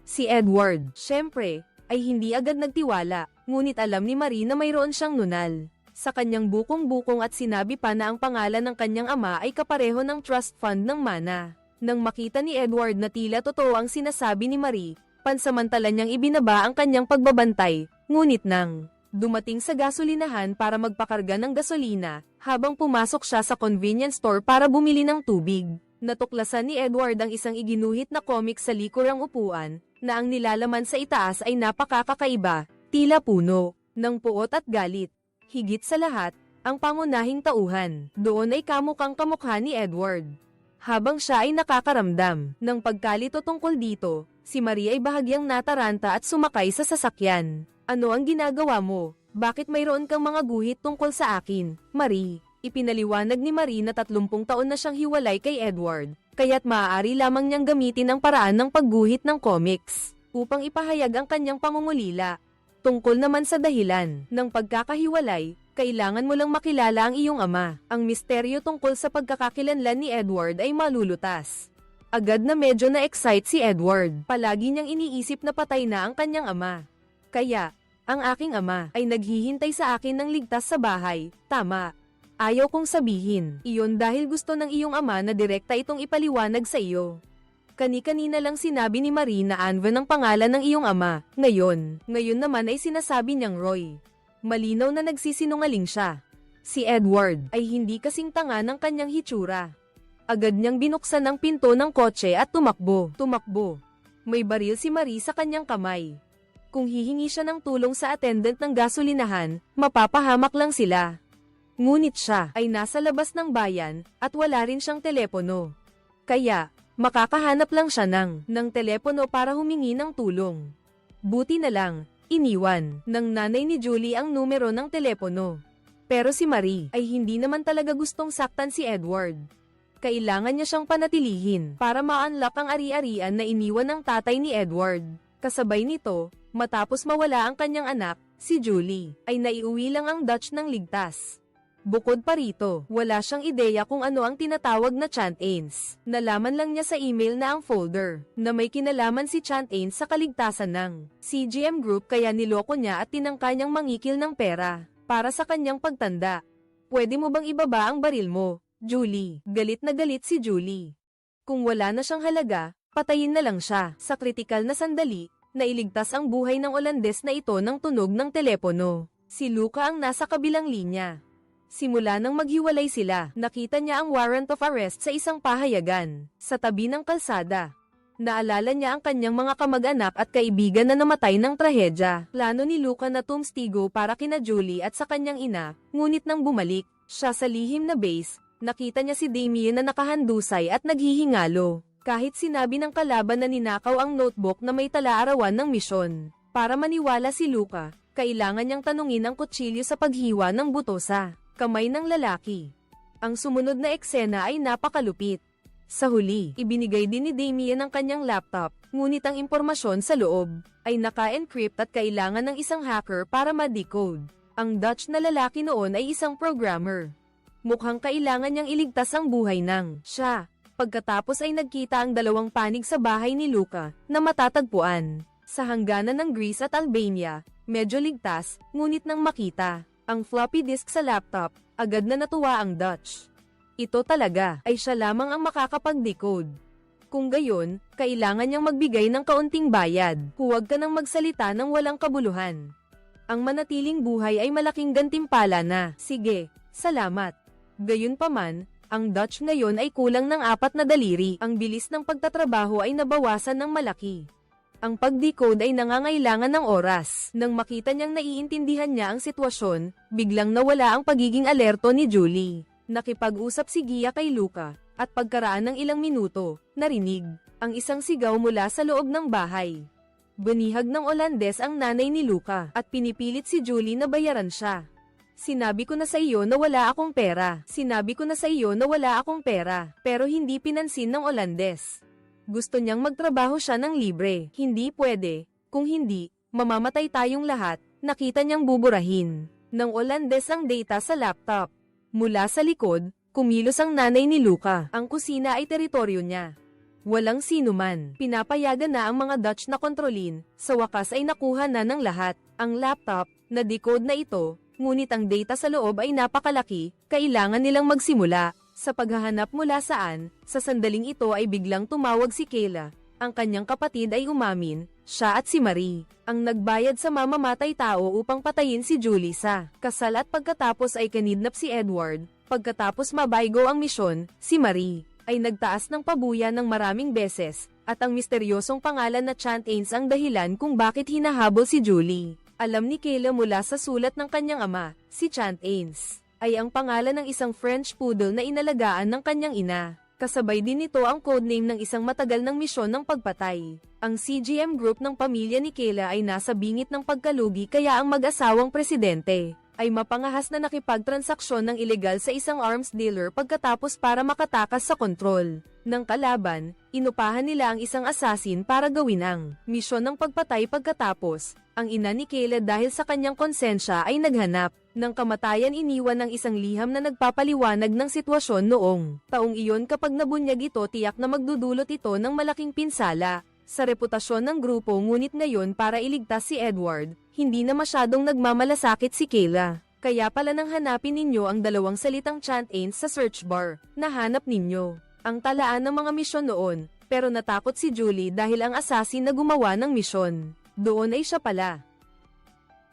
Si Edward, syempre, ay hindi agad nagtiwala, ngunit alam ni Marie na mayroon siyang nunal sa kanyang bukong-bukong at sinabi pa na ang pangalan ng kanyang ama ay kapareho ng trust fund ng mana. Nang makita ni Edward na tila totoo ang sinasabi ni Marie, pansamantala niyang ibinaba ang kanyang pagbabantay, ngunit nang dumating sa gasolinahan para magpakarga ng gasolina, habang pumasok siya sa convenience store para bumili ng tubig, natuklasan ni Edward ang isang iginuhit na comic sa likurang upuan, na ang nilalaman sa itaas ay napakakakaiba, tila puno ng puot at galit. Higit sa lahat, ang pangunahing tauhan doon ay kamukha ni Edward. Habang siya ay nakakaramdam ng pagkalito tungkol dito, si Marie ay bahagyang nataranta at sumakay sa sasakyan. Ano ang ginagawa mo? Bakit mayroon kang mga guhit tungkol sa akin, Marie? Ipinaliwanag ni Marie na 30 taon na siyang hiwalay kay Edward, kaya't maaari lamang niyang gamitin ang paraan ng pagguhit ng comics upang ipahayag ang kanyang pangungulila. Tungkol naman sa dahilan ng pagkakahiwalay, kailangan mo lang makilala ang iyong ama. Ang misteryo tungkol sa pagkakakilanlan ni Edward ay malulutas. Agad na medyo na-excite si Edward. Palagi niyang iniisip na patay na ang kanyang ama. Kaya, ang aking ama ay naghihintay sa akin ng ligtas sa bahay. Tama. Ayaw kong sabihin iyon dahil gusto ng iyong ama na direkta itong ipaliwanag sa iyo. Kani-kanina lang sinabi ni Marie na Anvan ang pangalan ng iyong ama. Ngayon naman ay sinasabi niyang Roy. Malinaw na nagsisinungaling siya. Si Edward ay hindi kasing tanga ng kanyang hitsura. Agad niyang binuksan ang pinto ng kotse at tumakbo. May baril si Marie sa kanyang kamay. Kung hihingi siya ng tulong sa attendant ng gasolinahan, mapapahamak lang sila. Ngunit siya ay nasa labas ng bayan at wala rin siyang telepono. Kaya, makakahanap lang siya ng telepono para humingi ng tulong. Buti na lang, iniwan ng nanay ni Julie ang numero ng telepono. Pero si Marie ay hindi naman talaga gustong saktan si Edward. Kailangan niya siyang panatilihin para ma-unlock ang ari-arian na iniwan ng tatay ni Edward. Kasabay nito, matapos mawala ang kanyang anak, si Julie, ay naiuwi lang ang Dutch ng ligtas. Bukod pa rito, wala siyang ideya kung ano ang tinatawag na Chant-Ains. Nalaman lang niya sa email na ang folder, na may kinalaman si Chant-Ains sa kaligtasan ng CGM Group kaya niloko niya at tinangka niyang mangikil ng pera, para sa kanyang pagtanda. Pwede mo bang ibaba ang baril mo, Julie? Galit na galit si Julie. Kung wala na siyang halaga, patayin na lang siya. Sa kritikal na sandali, nailigtas ang buhay ng Olandes na ito ng tunog ng telepono. Si Luca ang nasa kabilang linya. Simula nang maghiwalay sila, nakita niya ang warrant of arrest sa isang pahayagan, sa tabi ng kalsada. Naalala niya ang kanyang mga kamag-anak at kaibigan na namatay ng trahedya. Plano ni Luca na tumstigo para kina Julie at sa kanyang ina, ngunit nang bumalik siya sa lihim na base, nakita niya si Damien na nakahandusay at naghihingalo. Kahit sinabi ng kalaban na ninakaw ang notebook na may tala-arawan ng misyon. Para maniwala si Luca, kailangan niyang tanungin ang kutsilyo sa paghiwa ng buto sa kamay ng lalaki. Ang sumunod na eksena ay napakalupit. Sa huli, ibinigay din ni Damien ang kanyang laptop, ngunit ang impormasyon sa loob ay naka-encrypt at kailangan ng isang hacker para ma-decode. Ang Dutch na lalaki noon ay isang programmer. Mukhang kailangan niyang iligtas ang buhay ng siya. Pagkatapos ay nagkita ang dalawang panig sa bahay ni Luca na matatagpuan sa hangganan ng Greece at Albania. Medyo ligtas, ngunit nang makita ang floppy disk sa laptop, agad na natuwa ang Dutch. Ito talaga ay siya lamang ang makakapag-decode. Kung gayon, kailangan niyang magbigay ng kaunting bayad. Huwag ka nang magsalita ng walang kabuluhan. Ang manatiling buhay ay malaking gantimpala na. Sige, salamat. Gayunpaman, ang Dutch ngayon ay kulang ng 4 na daliri. Ang bilis ng pagtatrabaho ay nabawasan ng malaki. Ang pag-decode ay nangangailangan ng oras. Nang makita niyang naiintindihan niya ang sitwasyon, biglang nawala ang pagiging alerto ni Julie. Nakipag-usap si Gia kay Luca, at pagkaraan ng ilang minuto, narinig ang isang sigaw mula sa loob ng bahay. Banihag ng Olandes ang nanay ni Luca, at pinipilit si Julie na bayaran siya. Sinabi ko na sa iyo na wala akong pera. Sinabi ko na sa iyo na wala akong pera, pero hindi pinansin ng Olandes. Gusto niyang magtrabaho siya ng libre. Hindi pwede. Kung hindi, mamamatay tayong lahat. Nakita niyang buburahin ng Olandes ang data sa laptop. Mula sa likod, kumilos ang nanay ni Luca. Ang kusina ay teritoryo niya. Walang sinuman. Pinapayagan na ang mga Dutch na kontrolin. Sa wakas ay nakuha na ng lahat. Ang laptop, na decode na ito, ngunit ang data sa loob ay napakalaki, kailangan nilang magsimula. Sa paghahanap mula saan, sa sandaling ito ay biglang tumawag si Kayla. Ang kanyang kapatid ay umamin, siya at si Marie, ang nagbayad sa mamamatay tao upang patayin si Julie sa kasal at pagkatapos ay kanidnap si Edward. Pagkatapos mabaygo ang misyon, si Marie ay nagtaas ng pabuya ng maraming beses, at ang misteryosong pangalan na Chantains ang dahilan kung bakit hinahabol si Julie. Alam ni Kayla mula sa sulat ng kanyang ama, si Chantains ay ang pangalan ng isang French poodle na inalagaan ng kanyang ina. Kasabay din nito ang codename ng isang matagal ng misyon ng pagpatay. Ang CGM group ng pamilya ni Kayla ay nasa bingit ng pagkalugi kaya ang mag-asawang presidente ay mapangahas na nakipagtransaksyon ng ilegal sa isang arms dealer pagkatapos para makatakas sa kontrol ng kalaban. Inupahan nila ang isang assassin para gawin ang misyon ng pagpatay pagkatapos. Ang ina ni Kayla dahil sa kanyang konsensya ay naghanap ng kamatayan, iniwan ng isang liham na nagpapaliwanag ng sitwasyon noong taong iyon. Kapag nabunyag ito, tiyak na magdudulot ito ng malaking pinsala sa reputasyon ng grupo, ngunit ngayon para iligtas si Edward, hindi na masyadong nagmamalasakit si Kayla. Kaya pala nang hanapin ninyo ang dalawang salitang Chantains sa search bar, nahanap ninyo ang talaan ng mga misyon noon, pero natakot si Julie dahil ang assassin na gumawa ng misyon doon ay siya pala.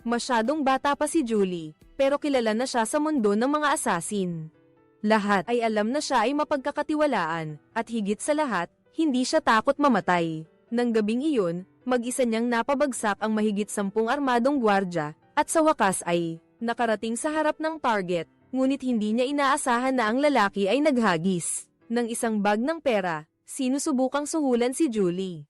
Masyadong bata pa si Julie, pero kilala na siya sa mundo ng mga assassin. Lahat ay alam na siya ay mapagkakatiwalaan, at higit sa lahat, hindi siya takot mamatay. Nang gabing iyon, mag-isa niyang napabagsak ang mahigit 10 armadong gwardya, at sa wakas ay nakarating sa harap ng target, ngunit hindi niya inaasahan na ang lalaki ay naghagis ng isang bag ng pera. Sinusubukang suhulan si Julie.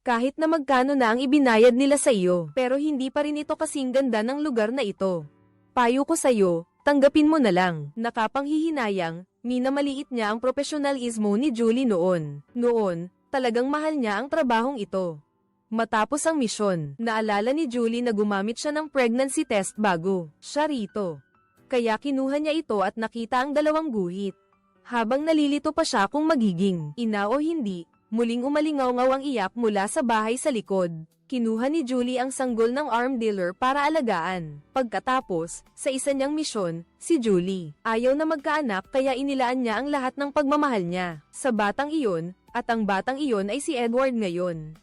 Kahit na magkano na ang ibinayad nila sa iyo, pero hindi pa rin ito kasing ganda ng lugar na ito. Payo ko sa iyo, tanggapin mo na lang. Nakapanghihinayang, minamaliit niya ang profesionalismo ni Julie noon. Noon, talagang mahal niya ang trabahong ito. Matapos ang misyon, naalala ni Julie na gumamit siya ng pregnancy test bago siya rito. Kaya kinuha niya ito at nakita ang dalawang guhit. Habang nalilito pa siya kung magiging ina o hindi, muling umalingaw-ngaw ang iyak mula sa bahay sa likod. Kinuha ni Julie ang sanggol ng arm dealer para alagaan. Pagkatapos, sa isa niyang misyon, si Julie ayaw na magkaanak kaya inilaan niya ang lahat ng pagmamahal niya sa batang iyon, at ang batang iyon ay si Edward ngayon.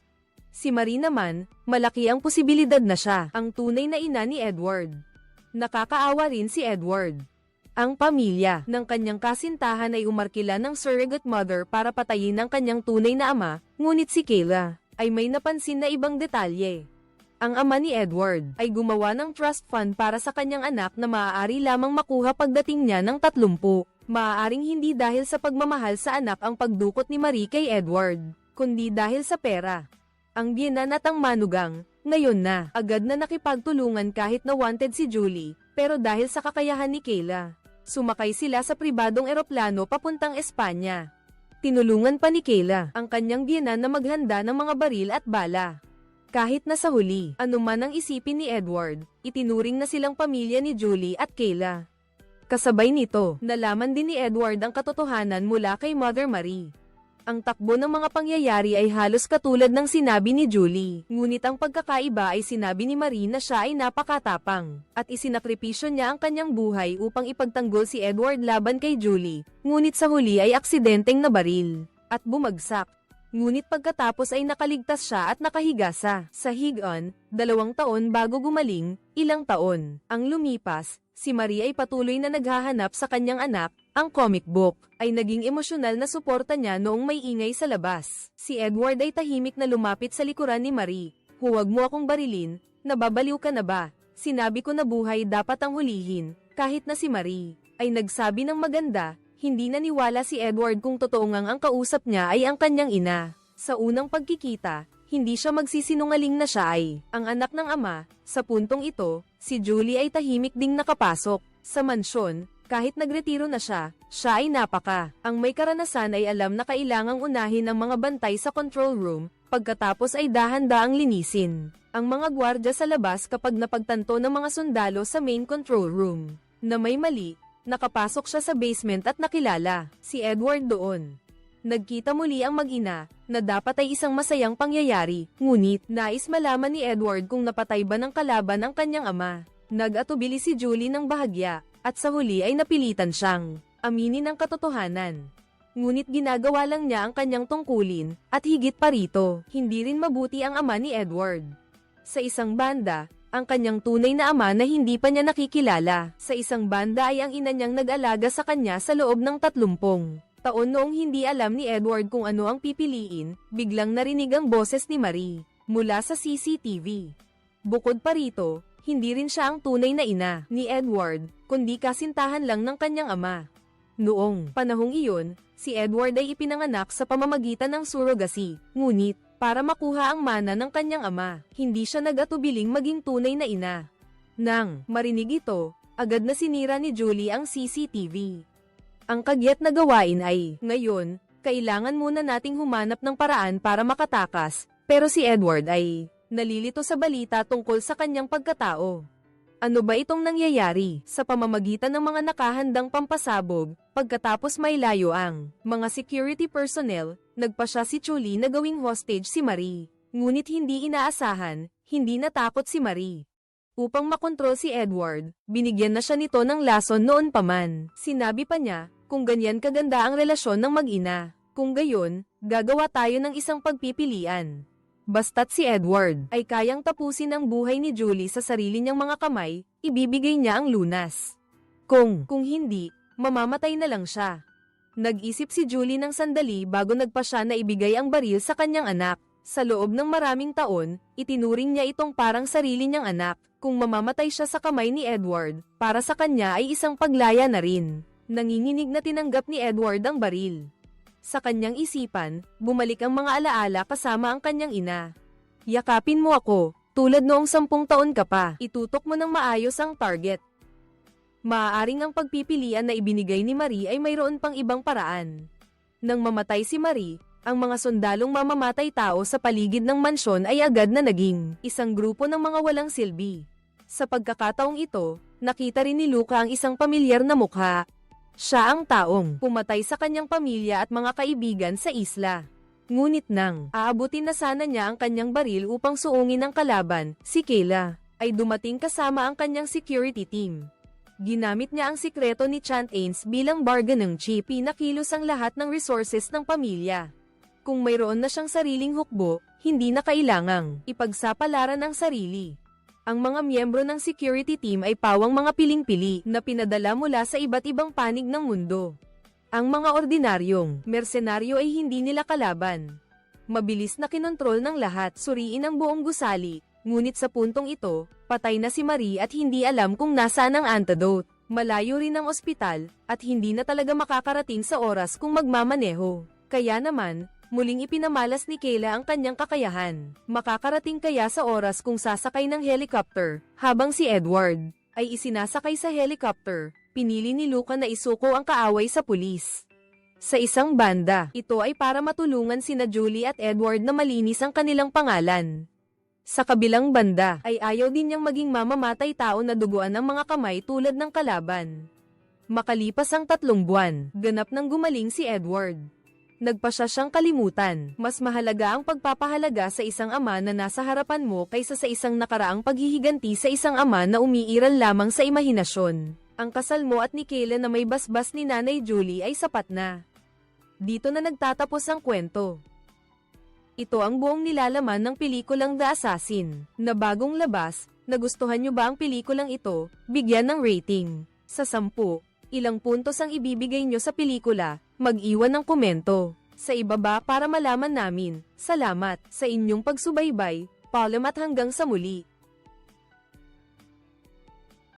Si Marie naman, malaki ang posibilidad na siya ang tunay na ina ni Edward. Nakakaawa rin si Edward. Ang pamilya ng kanyang kasintahan ay umarkila ng surrogate mother para patayin ang kanyang tunay na ama, ngunit si Kayla ay may napansin na ibang detalye. Ang ama ni Edward ay gumawa ng trust fund para sa kanyang anak na maaari lamang makuha pagdating niya ng 30. Maaaring hindi dahil sa pagmamahal sa anak ang pagdukot ni Marie kay Edward, kundi dahil sa pera. Ang biyenan at ang manugang, ngayon na, agad na nakipagtulungan kahit na wanted si Julie, pero dahil sa kakayahan ni Kayla, sumakay sila sa pribadong eroplano papuntang Espanya. Tinulungan pa ni Kayla ang kanyang biyenan na maghanda ng mga baril at bala. Kahit na sa huli, anuman ang isipin ni Edward, itinuring na silang pamilya ni Julie at Kayla. Kasabay nito, nalaman din ni Edward ang katotohanan mula kay Mother Marie. Ang takbo ng mga pangyayari ay halos katulad ng sinabi ni Julie, ngunit ang pagkakaiba ay sinabi ni Marie na siya ay napakatapang, at isinakripisyo niya ang kanyang buhay upang ipagtanggol si Edward laban kay Julie, ngunit sa huli ay aksidenteng nabaril, at bumagsak. Ngunit pagkatapos ay nakaligtas siya at nakahiga sa higaan, 2 taon bago gumaling, ilang taon ang lumipas, si Marie ay patuloy na naghahanap sa kanyang anak. Ang comic book ay naging emosyonal na suporta niya noong may ingay sa labas. Si Edward ay tahimik na lumapit sa likuran ni Marie. Huwag mo akong barilin, nababaliw ka na ba? Sinabi ko na buhay dapat ang hulihin, kahit na si Marie ay nagsabi ng maganda. Hindi naniwala si Edward kung totoo ngang ang kausap niya ay ang kanyang ina. Sa unang pagkikita, hindi siya magsisinungaling na siya ay ang anak ng ama. Sa puntong ito, si Julie ay tahimik ding nakapasok sa mansyon. Kahit nagretiro na siya ay napaka. Ang may karanasan ay alam na kailangang unahin ang mga bantay sa control room, pagkatapos ay dahan-daang linisin ang mga gwardya sa labas kapag napagtanto ng mga sundalo sa main control room na may mali. Nakapasok siya sa basement at nakilala si Edward doon. Nagkita muli ang mag-ina, na dapat ay isang masayang pangyayari, ngunit nais malaman ni Edward kung napatay ba ng kalaban ang kanyang ama. Nag-atubili si Julie ng bahagya, at sa huli ay napilitan siyang aminin ang katotohanan. Ngunit ginagawa lang niya ang kanyang tungkulin, at higit pa rito, hindi rin mabuti ang ama ni Edward. Sa isang banda, ang kanyang tunay na ama na hindi pa niya nakikilala. Sa isang banda ay ang ina niyang nag-alaga sa kanya sa loob ng 30 taon noong hindi alam ni Edward kung ano ang pipiliin, biglang narinig ang boses ni Marie mula sa CCTV. Bukod pa rito, hindi rin siya ang tunay na ina ni Edward, kundi kasintahan lang ng kanyang ama. Noong panahong iyon, si Edward ay ipinanganak sa pamamagitan ng surrogacy, ngunit para makuha ang mana ng kanyang ama, hindi siya nag-atubiling maging tunay na ina. Nang marinig ito, agad na sinira ni Julie ang CCTV. Ang kagyat na gawain ay, ngayon, kailangan muna nating humanap ng paraan para makatakas, pero si Edward ay nalilito sa balita tungkol sa kanyang pagkatao. Ano ba itong nangyayari? Sa pamamagitan ng mga nakahandang pampasabog, pagkatapos may layo ang mga security personnel, nagpasya si Julie na gawing hostage si Marie. Ngunit hindi inaasahan, hindi natakot si Marie. Upang makontrol si Edward, binigyan na siya nito ng lason noon pa man. Sinabi pa niya, kung ganyan kaganda ang relasyon ng mag-ina, kung gayon, gagawa tayo ng isang pagpipilian. Basta't si Edward ay kayang tapusin ang buhay ni Julie sa sarili niyang mga kamay, ibibigay niya ang lunas. Kung hindi, mamamatay na lang siya. Nag-isip si Julie ng sandali bago nagpasya na ibigay ang baril sa kanyang anak. Sa loob ng maraming taon, itinuring niya itong parang sarili niyang anak. Kung mamamatay siya sa kamay ni Edward, para sa kanya ay isang paglaya na rin. Nanginginig na tinanggap ni Edward ang baril. Sa kanyang isipan, bumalik ang mga alaala kasama ang kanyang ina. Yakapin mo ako, tulad noong 10 taon ka pa. Itutok mo ng maayos ang target. Maaaring ang pagpipilian na ibinigay ni Marie ay mayroon pang ibang paraan. Nang mamatay si Marie, ang mga sundalong mamamatay tao sa paligid ng mansyon ay agad na naging isang grupo ng mga walang silbi. Sa pagkakataong ito, nakita rin ni Luca ang isang pamilyar na mukha. Siya ang taong pumatay sa kanyang pamilya at mga kaibigan sa isla. Ngunit nang aabutin na sana niya ang kanyang baril upang suungin ang kalaban, si Kayla ay dumating kasama ang kanyang security team. Ginamit niya ang sikreto ni Chant Ains bilang bargaining chip. Pinakilos ang lahat ng resources ng pamilya. Kung mayroon na siyang sariling hukbo, hindi na kailangang ipagsapalaran ang sarili. Ang mga miyembro ng security team ay pawang mga piling-pili na pinadala mula sa iba't ibang panig ng mundo. Ang mga ordinaryong mersenaryo ay hindi nila kalaban. Mabilis na kinontrol ng lahat, suriin ang buong gusali, ngunit sa puntong ito, patay na si Marie at hindi alam kung nasaan ang antidote. Malayo rin ang ospital, at hindi na talaga makakarating sa oras kung magmamaneho. Kaya naman, muling ipinamalas ni Kayla ang kanyang kakayahan. Makakarating kaya sa oras kung sasakay ng helicopter, habang si Edward ay isinasakay sa helicopter, pinili ni Luca na isuko ang kaaway sa pulis. Sa isang banda, ito ay para matulungan sina Julie at Edward na malinis ang kanilang pangalan. Sa kabilang banda, ay ayaw din niyang maging mamamatay tao na duguan ang mga kamay tulad ng kalaban. Makalipas ang 3 buwan, ganap nang gumaling si Edward. Nagpa siya siyang kalimutan. Mas mahalaga ang pagpapahalaga sa isang ama na nasa harapan mo kaysa sa isang nakaraang paghihiganti sa isang ama na umiiral lamang sa imahinasyon. Ang kasal mo at ni Kayla na may basbas ni Nanay Julie ay sapat na. Dito na nagtatapos ang kwento. Ito ang buong nilalaman ng pelikulang The Assassin, na bagong labas. Nagustuhan nyo ba ang pelikulang ito? Bigyan ng rating. Sa 10, ilang puntos ang ibibigay nyo sa pelikula? Mag-iwan ng komento sa ibaba para malaman namin. Salamat sa inyong pagsubaybay. Paalam at hanggang sa muli.